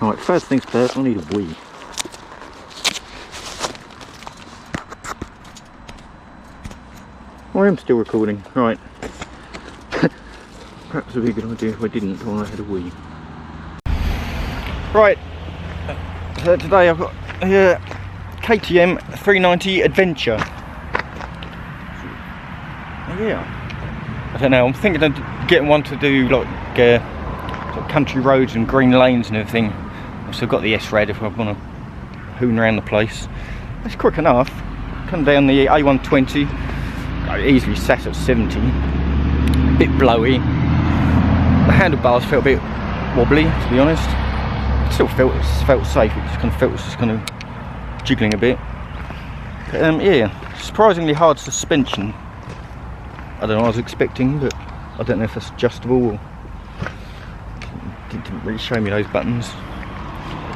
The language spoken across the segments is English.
Right, first things first, I need a wee. I am still recording, right. Perhaps it would be a good idea if I didn't while I had a wee. Right, so today I've got a KTM 390 Adventure. Yeah, I don't know, I'm thinking of getting one to do like sort of country roads and green lanes and everything. I've still got the S-Rad if I want to hoon around the place. It's quick enough. Come down the A120, I easily sat at 70. A bit blowy. The handlebars felt a bit wobbly, to be honest. It still felt safe. It just kind of felt just kind of jiggling a bit. But, yeah, surprisingly hard suspension. I don't know what I was expecting, but I don't know if that's adjustable or didn't really show me those buttons.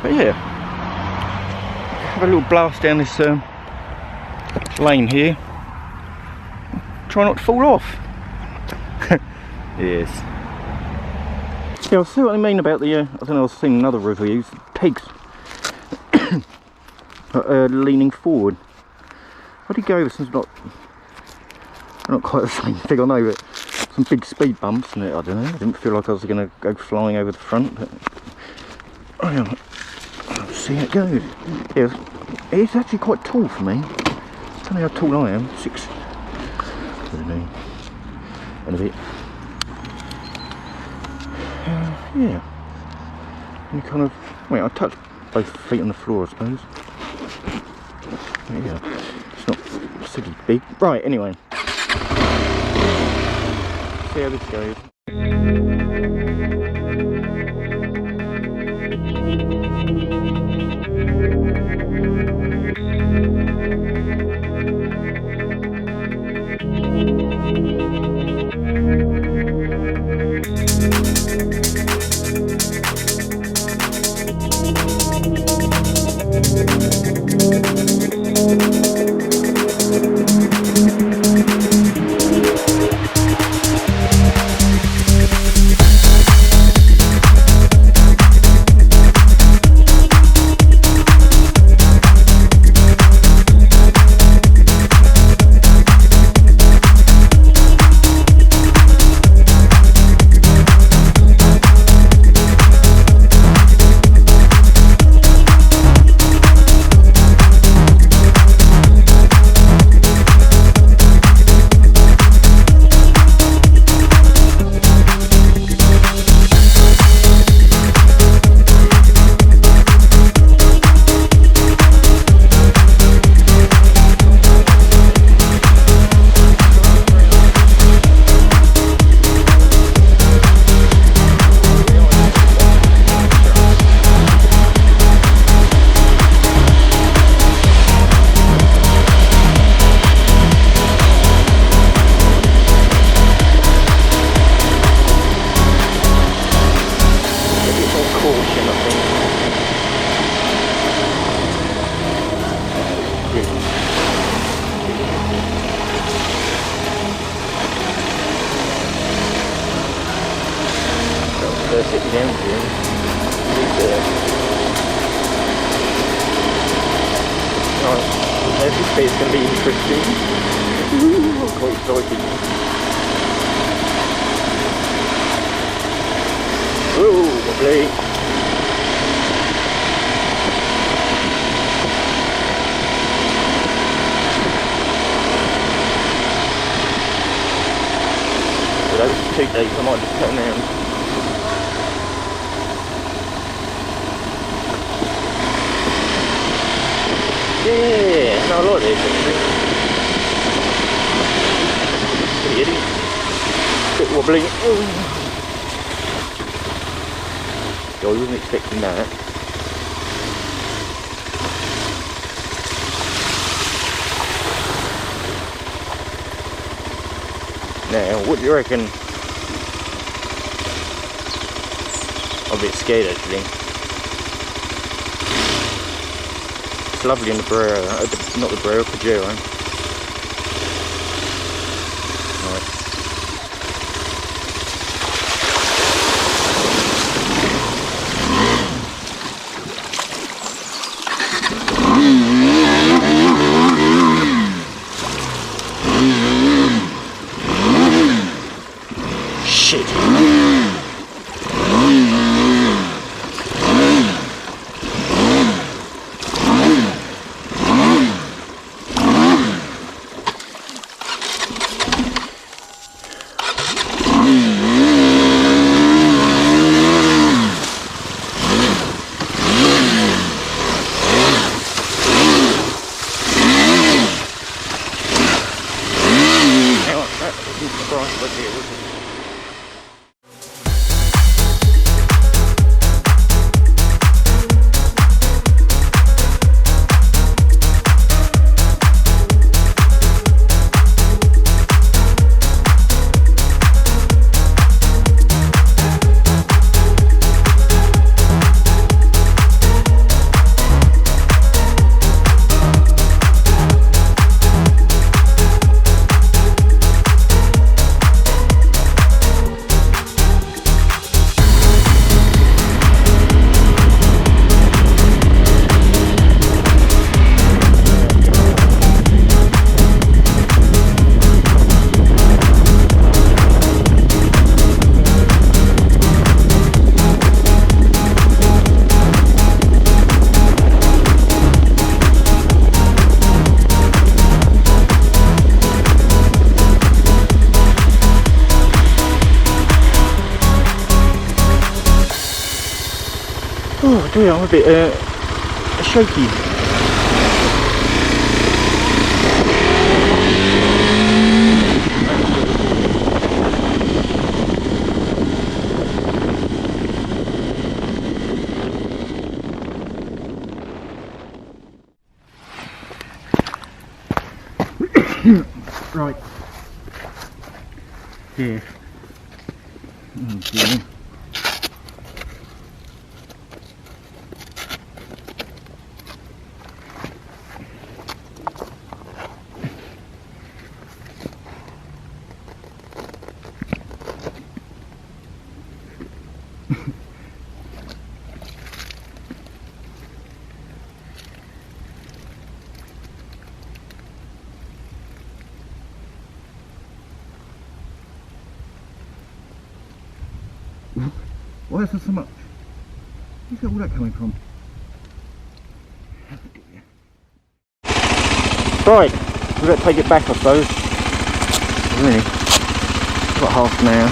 But yeah, have a little blast down this lane here. Try not to fall off. Yes. Yeah, I'll see what I mean about the, I don't know, I've seen in other reviews, pegs leaning forward. I did go over some not quite the same thing, I know, but some big speed bumps and I don't know, I didn't feel like I was going to go flying over the front, but I'll see how it goes. Yeah, it's actually quite tall for me. I don't know how tall I am, 6, I don't know, and a bit. Yeah, you kind of, wait, I touched both feet on the floor I suppose. But yeah, it's not silly big. Right, anyway. See how this goes. Sit down here. Right, this bit's going to be interesting. I'm quite excited. Whoa, wobbly. For those 2 days I might just turn around. Yeah, no, I like this actually. Pretty heady. Bit wobbly. I wasn't expecting that. Now, what do you reckon? I'm a bit scared actually. It's lovely in the Brera, not the Brera, Pajero. Nice. Yeah, I'm a bit shaky. Right. Here. Oh, dear. Why is there so much? Where's all that coming from? Right, we've got to take it back, I suppose. Really? Got half an hour.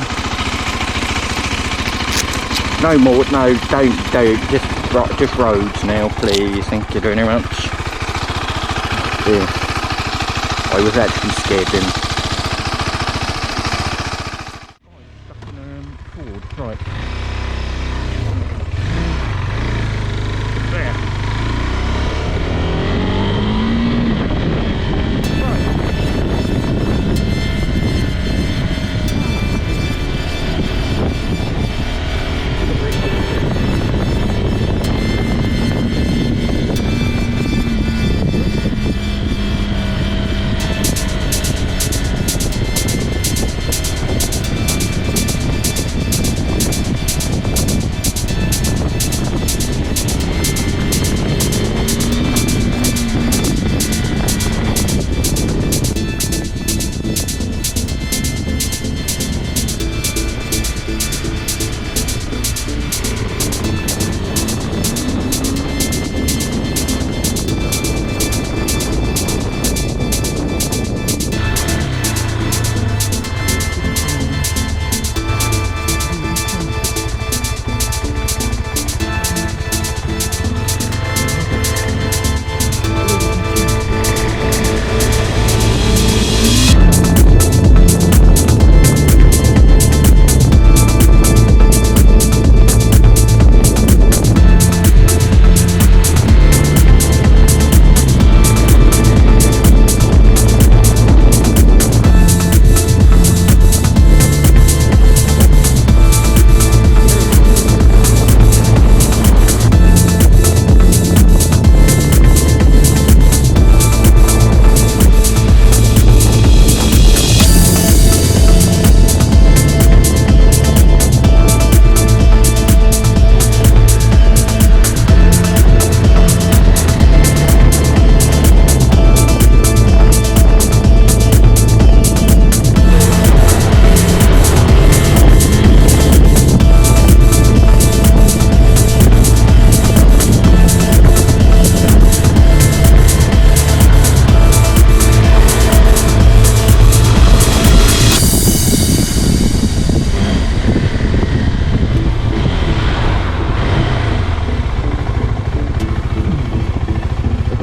No more, no, don't, just roads now, please. Thank you very much. Yeah. I was actually scared then. Right. There.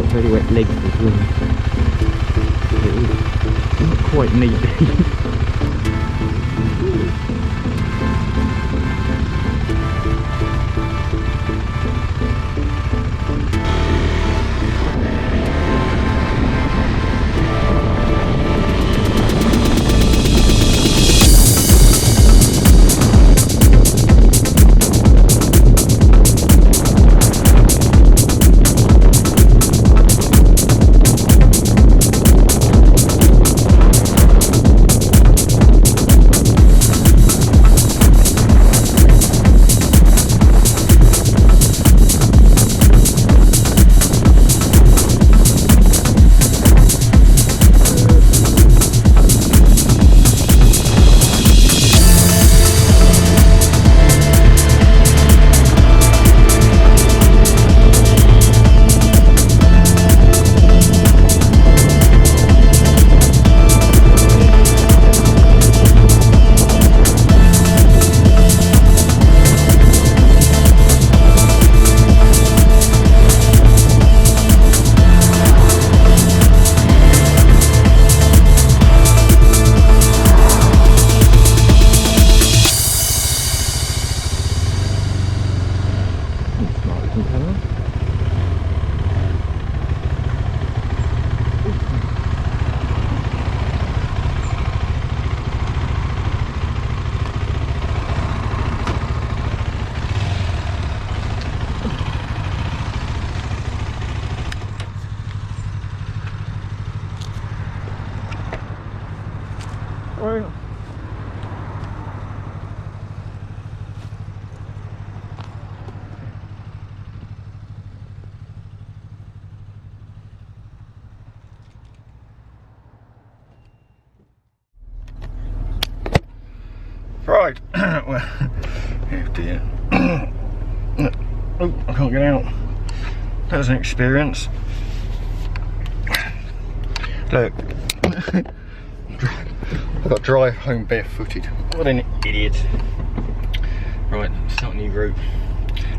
Very wet legs as well. It is not quite neat. Well, oh dear. Oh, I can't get out. That was an experience. Look, I've got to drive home barefooted. What an idiot. Right, start a new route.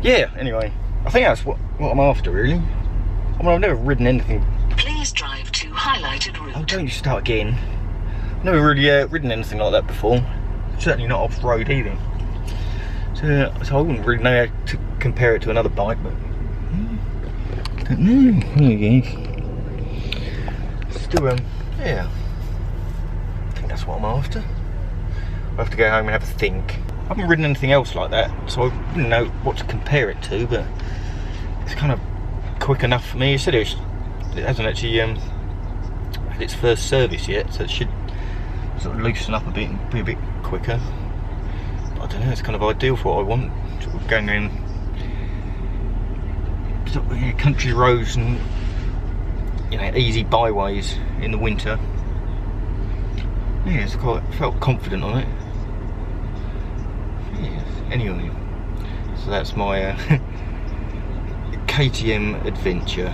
Yeah, anyway, I think that's what I'm after, really. I mean, I've never ridden anything. Please drive to highlighted route. Oh, don't you start again. I've never really ridden anything like that before. Certainly not off-road either. So I wouldn't really know how to compare it to another bike, but don't know. There you go. Still, yeah. I think that's what I'm after. I'll have to go home and have a think. I haven't ridden anything else like that, so I wouldn't know what to compare it to, but it's kind of quick enough for me. It said it hasn't actually had its first service yet, so it should sort of loosen up a bit and be a bit quicker. But I don't know, it's kind of ideal for what I want. Sort of going down sort of, country roads and easy byways in the winter. Yeah, felt confident on it. Yeah. Anyway, so that's my KTM adventure.